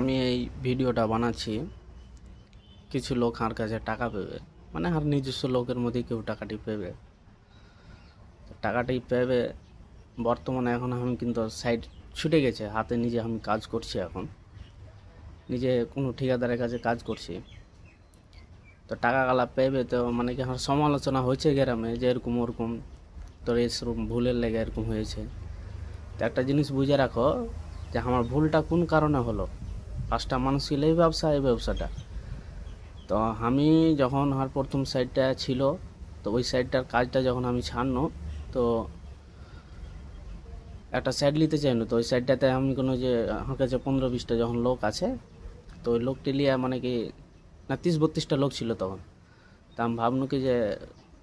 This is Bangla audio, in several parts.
আমি এই ভিডিওটা বানাচ্ছি কিছু লোক আর কাছে টাকা পেবে, মানে আর নিজস্ব লোকের মধ্যে কেউ টাকাটি পেবে। টাকাটি পেবে বর্তমানে এখন আমি কিন্তু সাইড ছুটে গেছে হাতে, নিজে আমি কাজ করছি, এখন নিজে কোনো ঠিকাদারের কাছে কাজ করছি। তো টাকা গালা পেবে, তো মানে কি আমার সমালোচনা হয়েছে গ্রামে যে এরকম ওরকম তোর এরকম ভুলের লেগে এরকম হয়েছে। তো একটা জিনিস বুঝে রাখো যে আমার ভুলটা কোন কারণে হলো। পাঁচটা মানুষ ছিল এই ব্যবসাটা। তো আমি যখন আমার প্রথম সাইডটা ছিল, তো ওই সাইডটার কাজটা যখন আমি ছাড়নো, তো একটা সাইড নিতে চাইনো, তো ওই সাইডটাতে আমি কোনো যে আমার কাছে 15-20টা যখন লোক আছে, তো ওই লোকটি লিয়ে মানে কি না 30-32টা লোক ছিল তখন। তা আমি ভাবনু কি যে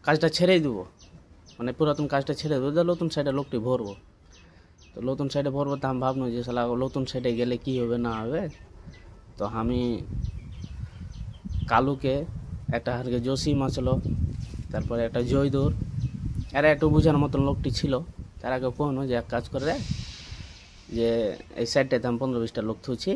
কাজটা ছেড়েই দেবো, মানে পুরাতন কাজটা ছেড়ে দেবো, নতুন সাইডে লোকটি ভরবো। তো নতুন সাইডে ভরবো, তা আমি ভাবনু যে শালা নতুন সাইডে গেলে কি হবে না হবে। তো আমি কালুকে, একটা হারকে জসিম আসলো, তারপরে একটা জয়দুর, এরা একটু বোঝার মতন লোকটি ছিল। তারাকে কোনো যে এক কাজ করে যে এই সাইডটাতে আমি 15-20টা লোক থুছি,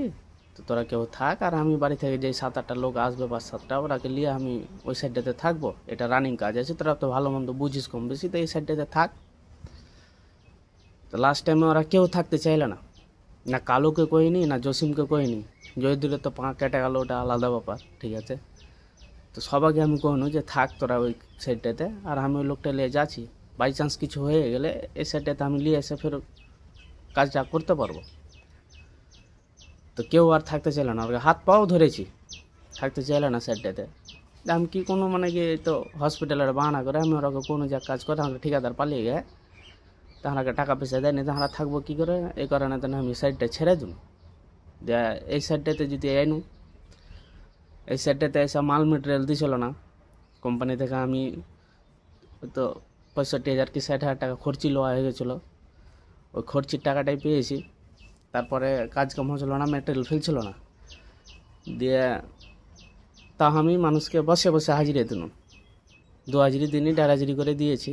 তো তোরা কেউ থাক, আর আমি বাড়ি থেকে যে 7-8টা লোক আসবে, 5-7টা, ওরাকে নিয়ে আমি ওই সাইডটাতে থাকবো। এটা রানিং কাজ আছে, তোরা তো ভালো মন্দ বুঝিস কম বেশি, তো এই সাইডটাতে থাক। তো লাস্ট টাইমে ওরা কেউ থাকতে চাইলে না, না কালুকে কইনি না জসিমকে কইনি। জয়দুরের তো পা কেটে গেল, ওটা আলাদা ব্যাপার, ঠিক আছে। তো সবাইকে আমি কহনু যে থাক তোরা ওই সাইডটাতে, আর আমি ওই লোকটা নিয়ে যাচ্ছি। বাই চান্স কিছু হয়ে গেলে এই সাইডটাতে আমি নিয়ে এসে ফের কাজটা করতে পারবো। তো কেউ আর থাকতে চাইলে না, ওকে হাত পাও ধরেছি, থাকতে চাইলে না সাইডটাতে। আমি কি কোনো মানে কি তো হসপিটালের বাহানা করে আমি ওরাকে কোনো যা কাজ করে আমাকে ঠিকাদার পালিয়ে গেছে, তাহাকে টাকা পয়সা দেয়নি, তাহারা থাকবো কী করে। এই কারণে তো আমি সাইডটা ছেড়ে দিন, যে এই সাইডটাতে যদি আইনু, এই সাইডটাতে এসে মাল মেটেরিয়াল দিছিল না কোম্পানি থেকে। আমি তো 65,000 কি 60,000 টাকা খরচি লওয়া হয়ে গেছিলো, ওই খরচির টাকাটাই পেয়েছি। তারপরে কাজ কাম হচ্ছিলো না, ম্যাটেরিয়াল ফেলছিল না, দিয়ে তা আমি মানুষকে বসে বসে হাজিরে দিন, 2 হাজিরি দিনই 1.5 হাজিরি করে দিয়েছি।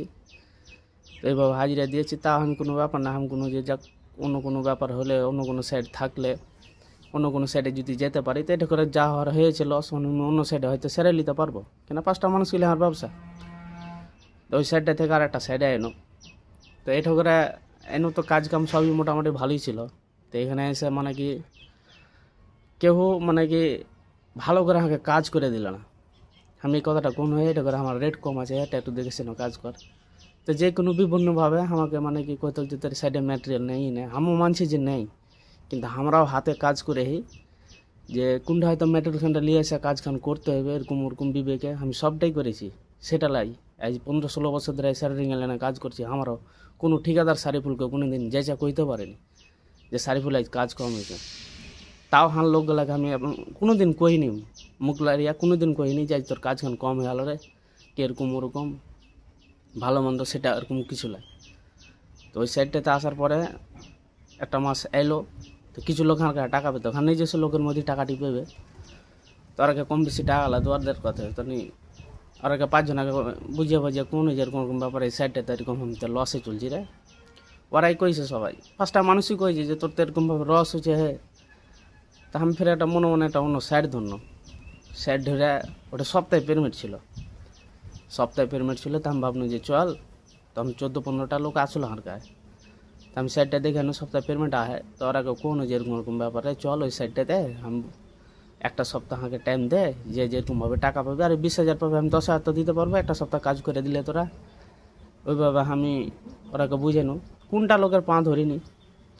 তো এইভাবে হাজিরা দিয়েছি, তা আমি কোনো ব্যাপার না। আমি কোনো যে যাক অন্য কোনো ব্যাপার হলে, অন্য কোনো সাইড থাকলে, অন্য কোনো সাইডে যদি যেতে পারি, তো এটা করে যা হওয়ার হয়েছে লস, অন্য সাইডে হয়তো সেরে নিতে পারবো, কেন 5টা মানুষ গেলে আমার ব্যবসা। তো ওই সাইডটা থেকে আর একটা সাইডে এনো, তো এটা করে এনো, তো কাজ কাম সবই মোটামুটি ভালোই ছিল। তো এখানে এসে মানে কি কেউ মানে কি ভালো করে আমাকে কাজ করে দিল না। আমি এই কথাটা কোন হয়ে, এটা করে আমার রেট কম আছে, এটা একটু দেখেছিল কাজ কর। তো যে কোনো বিভিন্নভাবে আমাকে মানে কি কোথাও যে তার সাইডে ম্যাটেরিয়াল নেই, আমিও মানছি যে নেই, কিন্তু আমরাও হাতে কাজ করে যে কোনটা হয়তো ম্যাটেরিয়ালখানটা নিয়ে এসে কাজখান করতে হবে, এরকম ওরকম বিবেকে আমি সবটাই করেছি। সেটা লাই আজ 15-16 বছর ধরে স্যালারি লাইনে কাজ করছি। আমারও কোনো ঠিকাদার সারিফুলকে কোনো দিন যেচা কইতে পারেনি যে সারিফুল আজ কাজ কম হয়েছে। তাও হান লোকগুলাকে আমি কোনো দিন কইনি, মুখ লাড়িয়া কোনো দিন কইনি যে আজ তোর কাজখান কম হয়ে গেল রে, কি এরকম ওরকম ভালো মন্দ, সেটা এরকম কিছু নাই। তো ওই সাইডটাতে আসার পরে একটা মাস এলো, তো কিছু লোক হালকা টাকা পেতো, ওখানে নিজস্ব লোকের মধ্যে টাকাটি পেবে। তো ওরাকে কম বেশি টাকা আলা দোয়ারদের কথা, তো ওরাকে 5 জনকে বুঝিয়ে বুঝিয়ে কোনো যেরকম রকম ব্যাপারে এই সাইডটাতে এরকম তো লসে চলছি রে। ওরাই কইছে, সবাই 5টা মানুষই কইছে যে তোর তো এরকমভাবে লস হচ্ছে। তা আমি ফের একটা মনে মনে একটা অন্য সাইড ধরনো, সাইড ধরে ওটা সপ্তাহে পেরমিট ছিল, তো আমি ভাবলাম যে চল, তখন 14-15টা লোক আসলো আমার কাছে। তো আমি সাইডটা দেখে সপ্তাহে পেমেন্ট আহে, তো ওরা কোনো যেরকম ওরকম ব্যাপারে চল ওই সাইডটাতে আমি একটা সপ্তাহ আমাকে টাইম দে, যে যেরকমভাবে টাকা পাবে, আর 20,000 পাবে, আমি 10,000 তো দিতে পারবো, একটা সপ্তাহ কাজ করে দিলে তোরা। ওইভাবে আমি ওরাকে বুঝানো, কোনটা লোকের পা ধরিনি,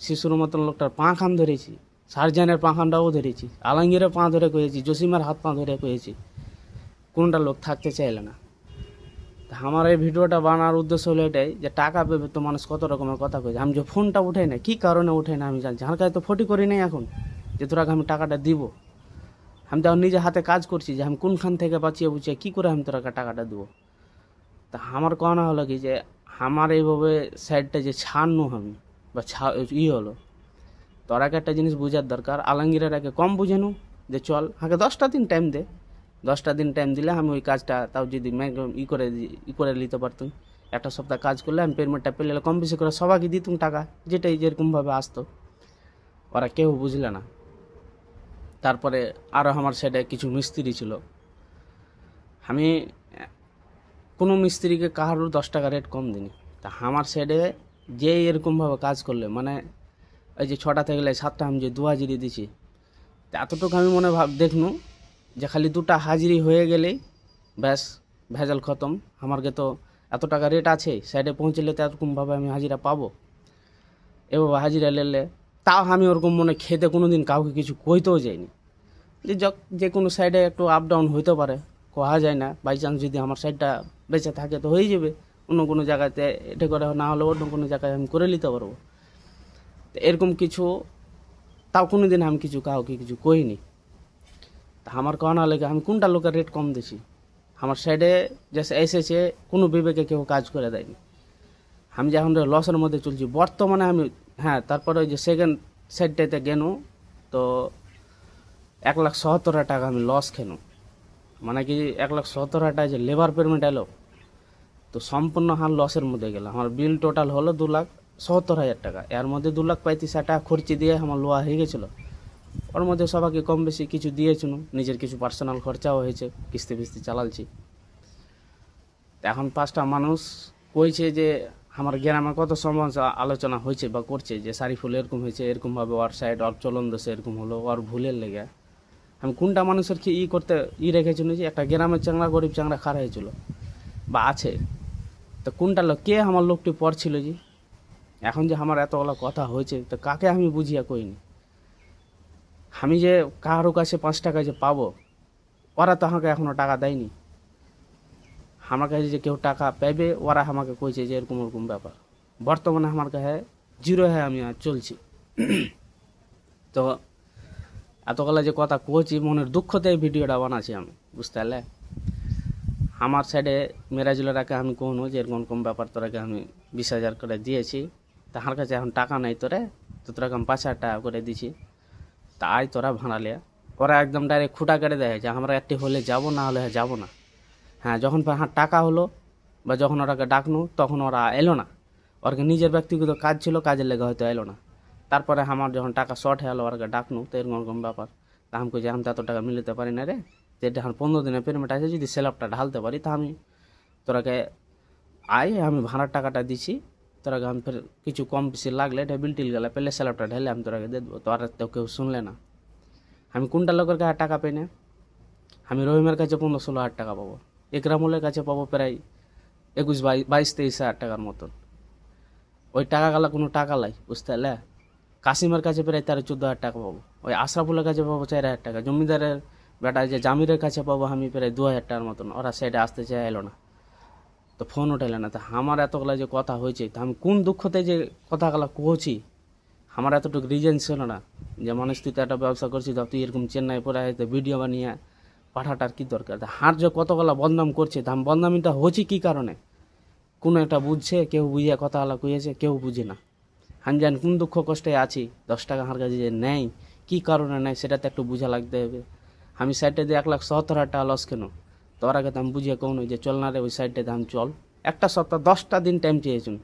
শিশুর মতন লোকটার পা খান ধরেছি, সার্জেনের পা খানটাও ধরেছি, আলমগীরের পা ধরে কয়েছি, জসিমের হাত পা ধরে কয়েছি, কোনটা লোক থাকতে চাইলে না। আমার এই ভিডিওটা বানার উদ্দেশ্য হলো এটাই, যে টাকা পেবে তো মানুষ কত রকমের কথা কয়েছে। আমি যে ফোনটা উঠাই না, কী কারণে উঠাই না আমি জানছি, আমার কাছে তো ফটি করি নাই এখন যে তোরাকে আমি টাকাটা দিব। আমি তো নিজে হাতে কাজ করছি, যে আমি কোনখান থেকে বাঁচিয়ে বুঝিয়ে কী করে আমি তোরাকে টাকাটা দেবো। তা আমার কথা হলো কি, যে আমার এইভাবে সাইডটা যে ছাড়নো আমি বা হলো, তোরাকে একটা জিনিস বোঝার দরকার, আলমগীরের আগে কম বুঝেনু যে চল আমাকে 10টা দিন টাইম দে, 10টা দিন টাইম দিলে আমি ওই কাজটা তাও যদি ই করে নিতে পারতুম। একটা সপ্তাহ কাজ করলে আমি পেমেন্টটা পেলে কম বেশি করে সবাইকে দিতুম টাকা, যেটাই যেরকমভাবে আসতো। ওরা কেউ বুঝলে না। তারপরে আরও আমার সাইডে কিছু মিস্ত্রি ছিল। আমি কোনো মিস্ত্রিকে কারোর 10 টাকা রেট কম দিনি। তা আমার সাইডে যে এরকমভাবে কাজ করলে, মানে এই যে 6টা থেকে 7টা আমি যে 2 হাজিরি দিছি, তা এতটুকু আমি মনে দেখনু যে খালি 2টা হাজিরি হয়ে গেলেই ব্যাস ভেজাল খতম। আমারকে তো এত টাকা রেট আছে, সাইডে পৌঁছলে তো এরকমভাবে আমি হাজিরা পাবো। এভাবে হাজিরা নিলে তাও আমি ওরকম মনে খেতে কোনো দিন কাউকে কিছু কইতেও যাইনি। যে কোনো সাইডে একটু আপ ডাউন হইতে পারে, কোয়া যায় না। বাই চান্স যদি আমার সাইডটা বেঁচে থাকে তো হয়ে যাবে, অন্য কোনো জায়গাতে এটা করে না হলে অন্য কোনো জায়গায় আমি করে নিতে পারবো। তো এরকম কিছু তাও কোনো দিন আমি কাউকে কিছু কইনি। তা আমার কনা লেগে আমি কোনটা লোকের রেট কম দিছি? আমার সাইডে যে এসেছে কোনো বিবেকে কেউ কাজ করে দেয়নি। আমি যখন লসের মধ্যে চলছি বর্তমানে আমি, হ্যাঁ, তারপরে ওই যে সেকেন্ড সাইডটাতে গেল তো 1,70,000 টাকা আমি লস খেলো। মানে কি 1,70,000 টাকা যে লেবার পেমেন্ট এলো, তো সম্পূর্ণ হার লসের মধ্যে গেল। আমার বিল টোটাল হলো 2,70,000 টাকা। এর মধ্যে 2,35,000 টাকা খরচি দিয়ে আমার লোয়া হয়ে গেছিলো। ওর মধ্যে সবাইকে কম বেশি কিছু দিয়েছিল, নিজের কিছু পার্সোনাল খরচাও হয়েছে, কিস্তি ফিস্তি চালালছি। এখন 5টা মানুষ কইছে যে আমার গ্রামে কত সমস্যা আলোচনা হয়েছে বা করছে যে সারিফুল এরকম হয়েছে, এরকমভাবে ওর সাইড ওর চলন দোষে এরকম হলো, ওর ভুলের লেগে। আমি কোনটা মানুষের কি করতে রেখেছিল যে একটা গ্রামের চাংড়া গরিব চাংড়া খারাপ হয়েছিল বা আছে, তো কোনটা লোক কে আমার লোকটি পড়ছিল যে এখন যে আমার এতগুলো কথা হয়েছে, তো কাকে আমি বুঝিয়া কইনি? আমি যে কারো কাছে 5 টাকা যে পাবো, ওরা তো আমাকে এখনো টাকা দেয়নি। আমার কাছে যে কেউ টাকা পাবে ওরা আমাকে কইছে যে এরকম ওরকম ব্যাপার। বর্তমানে আমার কাছে 0 হয়ে আমি চলছি। তো এতগুলা যে কথা কইছি মনের দুঃখতে এই ভিডিওটা বানাচ্ছি আমি, বুঝতে পারলে? আমার সাইডে মেরাজুলেরাকে আমি কোনো যে এরকম কম ব্যাপার তোরাকে আমি 20,000 করে দিয়েছি, তাহার কাছে এখন টাকা নাই তোরে, তো তোরাকে আমি 5,000 টাকা করে দিছি। তাই তোরা ভাড়ালে ওরা একদম ডাইরেক্ট খুঁটা কেটে দেয় যে আমরা একটি হলে যাব, না হলে যাব না। হ্যাঁ, যখন টাকা হলো বা যখন ওরাকে ডাকনু তখন ওরা এলো না। ওরকে নিজের ব্যক্তিগত কাজ ছিল, কাজের লেগে হয়তো এলো না। তারপরে আমার যখন টাকা শর্ট হয়ে গেলো ওরাকে ডাকনু, তো এরকম ব্যাপার। তা আমি কই যে আমি তো এত টাকা মিলাতে পারি না রে, যে এখন 15 দিনের পেমেন্ট আছে, যদি স্ল্যাবটা ঢালতে পারি তা আমি তোরাকে আমি ভাড়ার টাকাটা দিছি, তোরাকে আমি ফের কিছু কম বেশি লাগলে এটা বিল টিল গেলে পেলে স্ল্যাবটা ঢেলে আমি তোরাকে দিয়ে দেবো। তো আর তো কেউ শুনলে না। আমি কোনটা লোকের কাছে টাকা পাই না? আমি রহিমের কাছে 15-16 হাজার টাকা পাবো, একরামুলের কাছে পাবো প্রায় 22-23 হাজার টাকার মতন। ওই টাকাগুলা কোনো টাকা লাই, বুঝতে পারলে? কাসিমের কাছে প্রায় 13-14 হাজার টাকা পাবো। ওই আশরাফুলের কাছে পাবো 4 হাজার টাকা। জমিদারের বেটা যে জামিরের কাছে পাবো আমি প্রায় 2,000 টাকার মতন। ওরা সাইডে আসতে চাই এলো না, তো ফোন উঠাইলে না। তা আমার এতগুলা যে কথা হয়েছে, তা আমি কোন দুঃখতে যে কথাগুলা কহছি, আমার এতটুকু রিজন ছিল না যে মানুষ তুই তো একটা ব্যবসা করছিস, তো তুই এরকম চেন্নাই পরে হয়তো ভিডিও বানিয়ে পাঠাটার কি দরকার? হার যে কতগুলা বদনাম করছে, তা আমি বদনামিটা হচ্ছে কী কারণে? কোনো একটা বুঝছে, কেউ বুঝিয়া কথাগুলা কইয়েছে, কেউ বুঝে না। আমি জানি কোন দুঃখ কষ্টে আছি, 10 টাকা আমার কাছে যে নেই, কী কারণে নেই সেটাতে একটু বুঝা লাগতে হবে। আমি সাইডে দিয়ে 1,70,000 টাকা লস কেন? তো ওরা তো আমি বুঝিয়ে কৌন যে চল না রে ওই সাইডটাতে আমি চল। একটা সপ্তাহ 10টা দিন টাইম চেয়েছুন,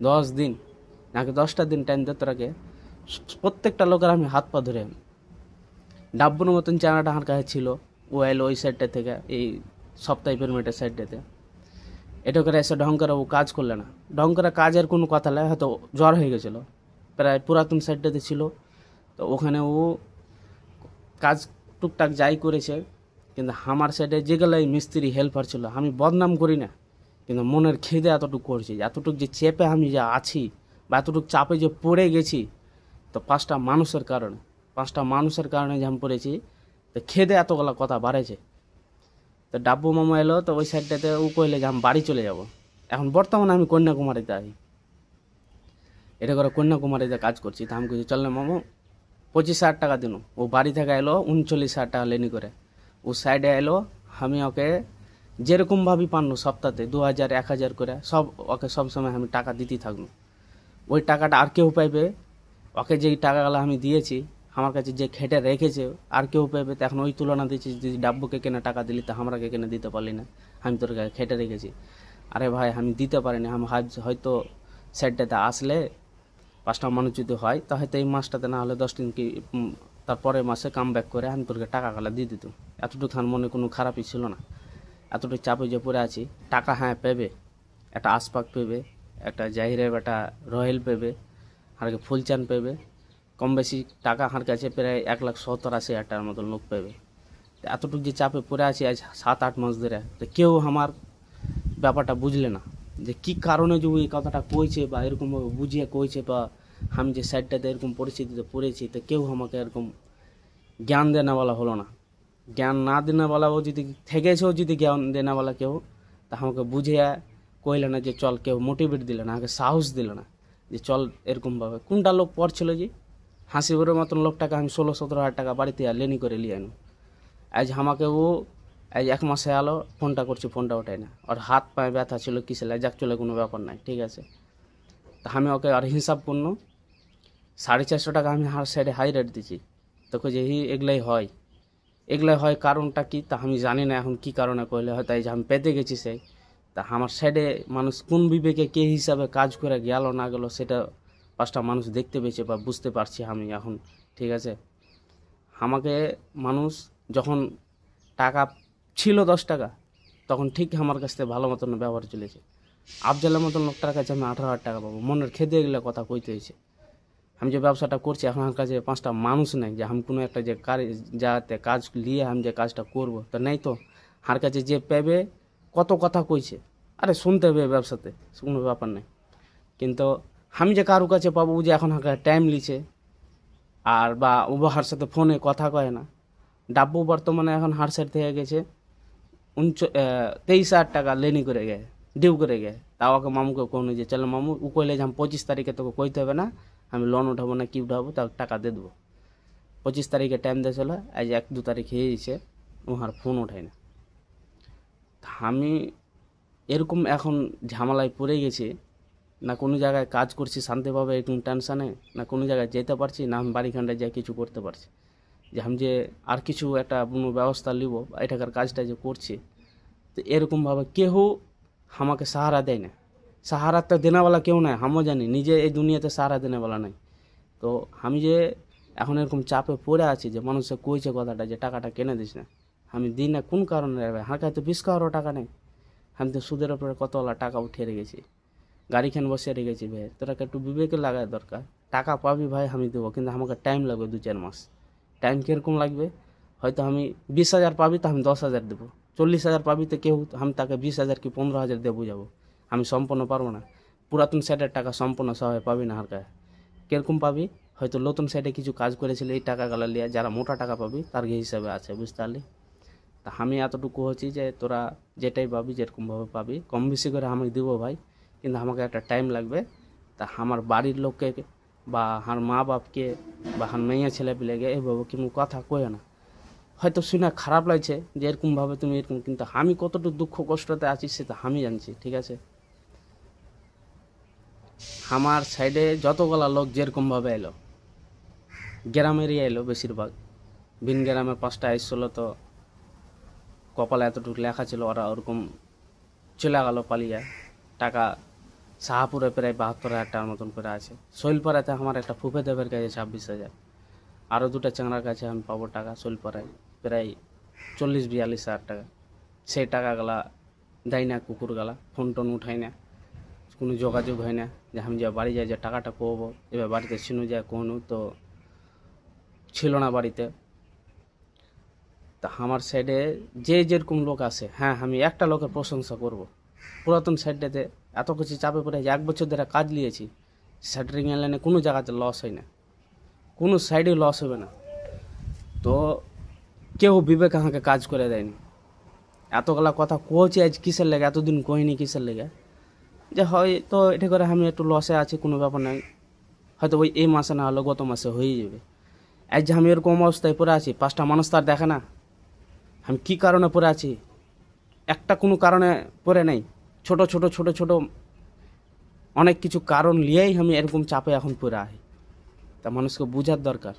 10 দিন নাকি 10টা দিন টাইম দে তোরাকে। প্রত্যেকটা লোকের আমি হাত পা ধরে, ডাব্বুর মতন চানাটা আমার কাছে ছিল, ও এলো ওই সাইডটা থেকে এই সপ্তাহে পেরমেন্টের সাইডটাতে। এটা করে এসে ঢং করে ও কাজ করলে না। ঢং করে কাজের কোনো কথা নয়, হয়তো জ্বর হয়ে গেছিলো, প্রায় পুরাতন সাইডটাতে ছিল। তো ওখানে ও কাজ টুকটাক যাই করেছে, কিন্তু আমার সাইডে যেগুলো মিস্ত্রি হেল্পার ছিল, আমি বদনাম করি না, কিন্তু মনের খিদে এতটুকু করছি, এতটুকু যে চেপে আমি যে আছি বা এতটুকু চাপে যে পড়ে গেছি, তো 5টা মানুষের কারণে যে আমি পড়েছি, তো খেদে এতগুলো কথা বাড়েছে। তো ডাব্বু মামা এলো, তো ওই সাইডটাতে ও কইলে যে আমি বাড়ি চলে যাব। এখন বর্তমানে আমি কন্যাকুমারীতে আছি, এটা করে কন্যাকুমারীতে কাজ করছি। তো আমি কইছি চল না মামু, 25,000 টাকা দিন। ও বাড়ি থেকে এলো 39,000 টাকা লেনি করে। ও সাইডে এলো, আমি ওকে যেরকমভাবেই পান্ন সপ্তাহে 2,000 1,000 করে ওকে সবসময় আমি টাকা দিতেই থাকবো। ওই টাকাটা আর কেউ পাইবে, ওকে যেই টাকাগুলো আমি দিয়েছি আমার কাছে যে খেটে রেখেছে আর কেউ পাইবে। তো এখন ওই তুলনা দিচ্ছি, যদি ডাব্বুকে কেনে টাকা দিলি তো আমরাকে কেনে দিতে পারলি না, আমি তোর কাছে খেটে রেখেছি। আরে ভাই আমি দিতে পারিনি, আমি হয়তো সাইডটাতে আসলে 5টা মানুষ যদি হয় তো হয়তো এই মাসটাতে না হলে 10 দিন কি তারপরে মাসে কাম ব্যাক করে আমি তোকে টাকাগুলো দিয়ে দিত। এতটুকু আমার মনে কোনো খারাপই ছিল না। এতটুকু চাপে যে পড়ে আছি, টাকা হ্যাঁ পেবে, একটা আসপাক পেবে, একটা জাহিরের একটা রয়েল পেবে, আর ফুলচান পেবে, কম বেশি টাকা আমার কাছে প্রায় 1,70,80,000 মতন লোক পেবে। এতটুকু যে চাপে পড়ে আছি আজ 7-8 মাস ধরে, তো কেউ আমার ব্যাপারটা বুঝলে না যে কী কারণে যে ওই কথাটা কইছে বা এরকমভাবে বুঝিয়ে কইছে, বা আমি যে সাইডটাতে এরকম পরিস্থিতিতে পড়েছি, তো কেউ আমাকে এরকম জ্ঞান দেনেওয়ালা হলো না। জ্ঞান না দেনেওয়ালাও যদি থেকেছেও, যদি জ্ঞান দেনেওয়ালা কেউ, তা আমাকে বুঝিয়ে কইলে না যে চল, কেউ মোটিভেট দিলে না, আমাকে সাহস দিলে না যে চল এরকমভাবে। কোনটা লোক পড়ছিল যে হাসিবুরের মতন লোকটাকে আমি 16-17 হাজার টাকা বাড়িতে লেনি করে লিয়ে আনো। আজ আমাকে ও আজ 1 মাসে আলো ফোনটা করছি, ফোনটা ওঠায় না। আর হাত পায়ে ব্যথা ছিল, কিসে যাক চলে, কোনো ব্যাপার নাই, ঠিক আছে। তা আমি ওকে আর হিসাব করলো 450 টাকা আমি হার সাইডে হাই রেট দিচ্ছি। তোকে যে এগুলাই হয় কারণটা কি তা আমি জানি না এখন, কি কারণে কইলে হয় তাই যে আমি পেতে গেছি সেই। তা আমার সাইডে মানুষ কোন বিবেকে কে হিসাবে কাজ করে গেল না গেল, সেটা 5টা মানুষ দেখতে পেয়েছে বা বুঝতে পারছি আমি এখন, ঠিক আছে। আমাকে মানুষ যখন টাকা ছিল 10 টাকা, তখন ঠিক আমার কাছ থেকে ভালো মতন ব্যবহার চলেছে। আফজালের মতন লোকটার কাছে আমি 18,000 টাকা পাবো, মনের খেতে এগুলো কথা কইতে হয়েছে। আমি যে ব্যবসাটা করছি, এখন আমার কাছে 5টা মানুষ নেই যে আমি কোনো একটা যে যাতে কাজ নিয়ে আমি যে কাজটা করব, তো নেই। তো আমার কাছে যে পেবে কত কথা কইছে, আরে শুনতে হবে ব্যবসাতে, কোনো ব্যাপার নেই। কিন্তু আমি যে কারো কাছে পাবো যে এখন আমার টাইম লিছে, আর বা উবাহার সাথে ফোনে কথা কয় না। ডাব্বু বর্তমানে এখন হার সাইড থেকে গেছে 23,000 টাকা লেনি করে গে, ডিউ করে গে। তাও ওকে মামুকে কোনো যে চলো মামু, ও কইলে যে আমি 25 তারিখে তোকে কইতে হবে না, আমি লোন উঠাবো না কি উঠাবো, তাও টাকা দিয়ে দেবো। 25 তারিখে টাইম দিয়েছিল, আজ 1-2 তারিখ হয়ে গেছে, ওহার ফোন ওঠায় না। আমি এরকম এখন ঝামেলায় পড়ে গেছি, না কোনো জায়গায় কাজ করছি শান্তিভাবে এরকম টেনশানে, না কোনো জায়গায় যেতে পারছি, না আমি বাড়িখানটায় যাই কিছু করতে পারছি। যে আমি যে আর কিছু একটা কোনো ব্যবস্থা নিব, এটাকার কাজটা যে করছি, তো এরকমভাবে কেউ আমাকে সাহারা দেয় না। সাহারা তো দেনেওয়ালা কেউ নাই, আমিও জানি নিজে এই দুনিয়াতে সাহারা দেনেওয়ালা নাই। তো আমি যে এখন এরকম চাপে পড়ে আছি যে মানুষে কইছে কথাটা যে টাকাটা কেনে দিস না, আমি দিই না কোন কারণে রাখবে। আমার কাছে তো 20 টাকারও টাকা নেই, আমি তো সুদের ওপরে কতওয়ালা টাকা উঠিয়ে রেখেছি, গাড়িখান বসে রেখেছি। ভাই তোরা একটু বিবেকে লাগায় দরকার। টাকা পাবি ভাই আমি দেবো, কিন্তু আমাকে টাইম লাগবে 2-4 মাস। টাইম কীরকম লাগবে, হয়তো আমি 20,000 পাবি তো আমি 10,000 দেবো, 40,000 পাবি তো কেউ আমি তাকে 20,000 কি 15,000 দিয়ে বুঝাবো। আমি সম্পূর্ণ পারবো না, পুরাতন সাইডের টাকা সম্পূর্ণ সবাই পাবি না। হার কাছে কীরকম পাবি, হয়তো নতুন সাইডে কিছু কাজ করেছিল, এই টাকাগুলো লিয়ে যারা মোটা টাকা পাবি তার হিসাবে আছে, বুঝতে পারলি। তা আমি এতটুকু হচ্ছি যে তোরা যেটাই পাবি যেরকমভাবে পাবি কম বেশি করে আমি দেবো ভাই, কিন্তু আমাকে একটা টাইম লাগবে। তা আমার বাড়ির লোককে বা আমার মা বাপকে বা আমার মেয়ে ছেলে পেলেকে এইভাবে কিন্তু কথা কয়ে না। হয়তো শুনে খারাপ লাগছে যে এরকমভাবে তুমি এরকম, কিন্তু আমি কতটুকু দুঃখ কষ্টতে আছি সেটা আমি জানছি, ঠিক আছে। আমার সাইডে যতগুলা লোক যেরকমভাবে এলো, গ্রামেরই এলো বেশিরভাগ, ভিন গ্রামে 5টা এসছিল, তো কপালে এতটুকু লেখা ছিল, ওরা ওরকম চলে গেল পালিয়ে। টাকা শাহপুরে প্রায় 72,000 টাকার মতন করে আছে। শৈলপাড়াতে আমার একটা ফুফে দেবের কাছে 26,000, আরও 2টা চ্যাংড়ার কাছে আমি পাবো টাকা শৈলপাড়ায় প্রায় 40-42,000 টাকা। সেই টাকাগুলা দেয় না কুকুরগুলা, ফোন টোন উঠায় না, কোনো যোগাযোগ হয় না যে আমি যা বাড়ি যাই যে টাকাটা পাবো। এবার বাড়িতে ছিল যায় কোনো, তো ছিল না বাড়িতে। তা আমার সাইডে যে যেরকম লোক আছে, হ্যাঁ আমি একটা লোকের প্রশংসা করব, পুরাতন সাইডটাতে এত কিছু চাপে পড়ে 1 বছর ধরে কাজ নিয়েছি, স্যাটারিং লাইনে কোনো জায়গাতে লস হয় না, কোনো সাইডে লস হবে না। তো কেউ বিবেক আমাকে কাজ করে দেয়নি। এতগুলা কথা কইছি আজ কিসের লেগে, এতদিন কইনি কিসের লেগে, যে হয়তো এটা করে আমি একটু লসে আছি, কোনো ব্যাপার নাই, হয়তো ওই এই মাসে না হলে গত মাসে হয়ে যাবে। আজ যে আমি এরকম অবস্থায় পড়ে আছি, 5টা মানুষ তার দেখে না আমি কি কারণে পড়ে আছি, একটা কোনো কারণে পড়ে নেই। ছোট ছোট ছোট ছোট অনেক কিছু কারণ নিয়েই আমি এরকম চাপে এখন পড়ে আছি। তা মানুষকে বোঝার দরকার।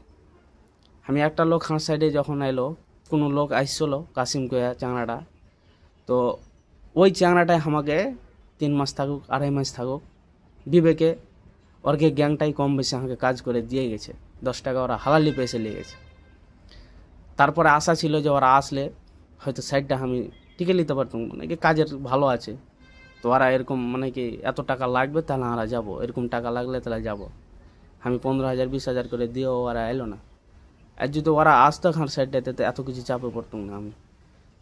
আমি একটা লোক হাঁ সাইডে যখন এলো, কোনো লোক আসছিল কাসিম কয়া চাংড়াটা, তো ওই চাংড়াটায় আমাকে 3 মাস থাকুক 2.5 মাস থাকুক, বিবেকে ওরকে গ্যাংটাই কম বেশি আমাকে কাজ করে দিয়ে গেছে। 10 টাকা ওরা হালালি পেয়েছে নিয়ে গেছে। তারপরে আশা ছিল যে ওরা আসলে হয়তো সাইডটা আমি টিকে নিতে পারতাম, মানে কি কাজের ভালো আছে, তো ওরা এরকম মানে কি এত টাকা লাগবে তাহলে আমরা যাবো, এরকম টাকা লাগলে তাহলে যাব। আমি 15,000 20,000 করে দিয়েও ওরা এলো না। আর যদি ওরা আসতো খান সাইডটাতে তো এত কিছু চাপে পড়তাম না আমি।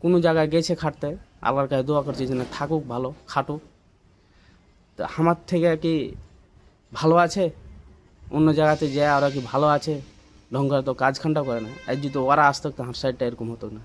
কোনো জায়গায় গেছে খাটতে, আল্লাহর কাছে দোয়া করছি যে না থাকুক ভালো, খাটুক। তো আমার থেকে কি ভালো আছে? অন্য জায়গাতে যায় ওরা কি ভালো আছে? ঢঙ্গার তো কাজ খান্ডা করে না। আর যদি ওরা আসতো তো আমার সাইডটা এরকম হতো না।